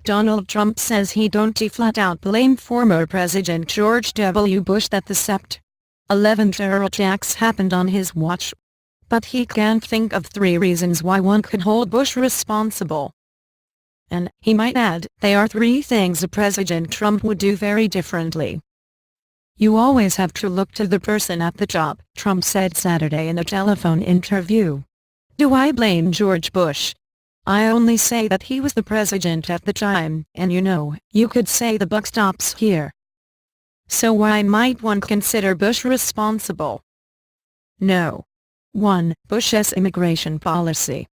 Donald Trump says he don't flat-out blame former President George W. Bush that the Sept. 11 terror attacks happened on his watch. But he can't think of 3 reasons why one could hold Bush responsible. And, he might add, they are 3 things President Trump would do very differently. You always have to look to the person at the top, Trump said Saturday in a telephone interview. Do I blame George Bush? I only say that he was the president at the time, and you could say the buck stops here. So why might one consider Bush responsible? No. 1. Bush's immigration policy.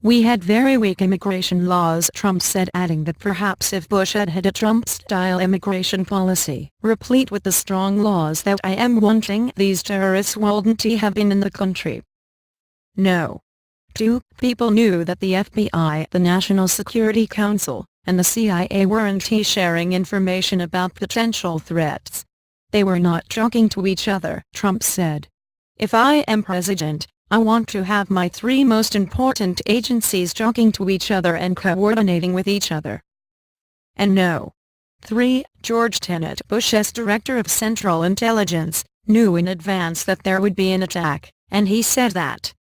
We had very weak immigration laws, Trump said, adding that perhaps if Bush had had a Trump-style immigration policy, replete with the strong laws that I am wanting, these terrorists wouldn't have been in the country. No. 2. People knew that the FBI, the National Security Council, and the CIA weren't sharing information about potential threats. They were not talking to each other, Trump said. If I am president, I want to have my 3 most important agencies talking to each other and coordinating with each other. And no. 3. George Tenet, Bush's director of Central Intelligence, knew in advance that there would be an attack, and he said that.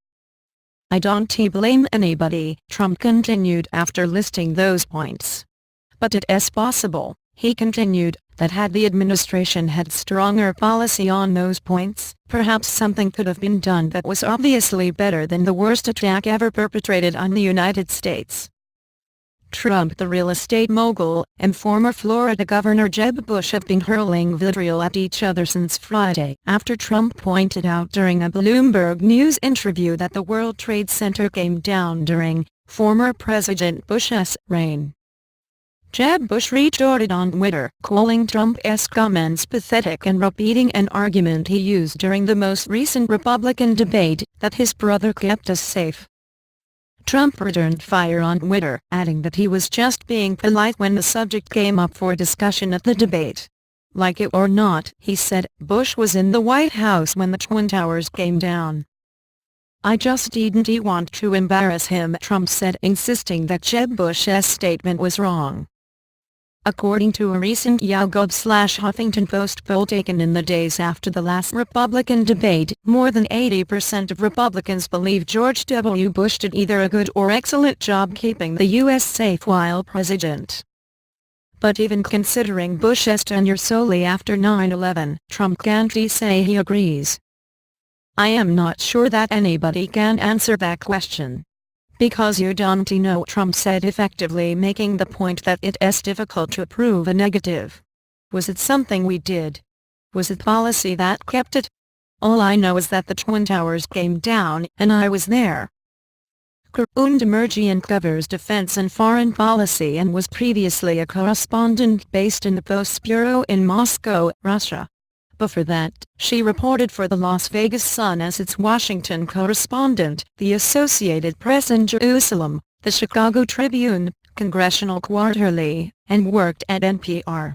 I don't blame anybody, Trump continued after listing those points. But it is possible, he continued, that had the administration had stronger policy on those points, perhaps something could have been done that was obviously better than the worst attack ever perpetrated on the United States. Trump, the real estate mogul, and former Florida Governor Jeb Bush have been hurling vitriol at each other since Friday, after Trump pointed out during a Bloomberg News interview that the World Trade Center came down during former President Bush's reign. Jeb Bush retorted on Twitter, calling Trump's comments pathetic and repeating an argument he used during the most recent Republican debate, that his brother kept us safe. Trump returned fire on Twitter, adding that he was just being polite when the subject came up for discussion at the debate. Like it or not, he said, Bush was in the White House when the Twin Towers came down. I just didn't want to embarrass him, Trump said, insisting that Jeb Bush's statement was wrong. According to a recent YouGov/Huffington Post poll taken in the days after the last Republican debate, more than 80% of Republicans believe George W. Bush did either a good or excellent job keeping the U.S. safe while president. But even considering Bush's tenure solely after 9/11, Trump can't say he agrees. I am not sure that anybody can answer that question. Because you don't know, Trump said, effectively making the point that it is difficult to prove a negative. Was it something we did? Was it policy that kept it? All I know is that the Twin Towers came down, and I was there. Karun Demirjian covers defense and foreign policy and was previously a correspondent based in the Post Bureau in Moscow, Russia. Before that, she reported for the Las Vegas Sun as its Washington correspondent, the Associated Press in Jerusalem, the Chicago Tribune, Congressional Quarterly, and worked at NPR.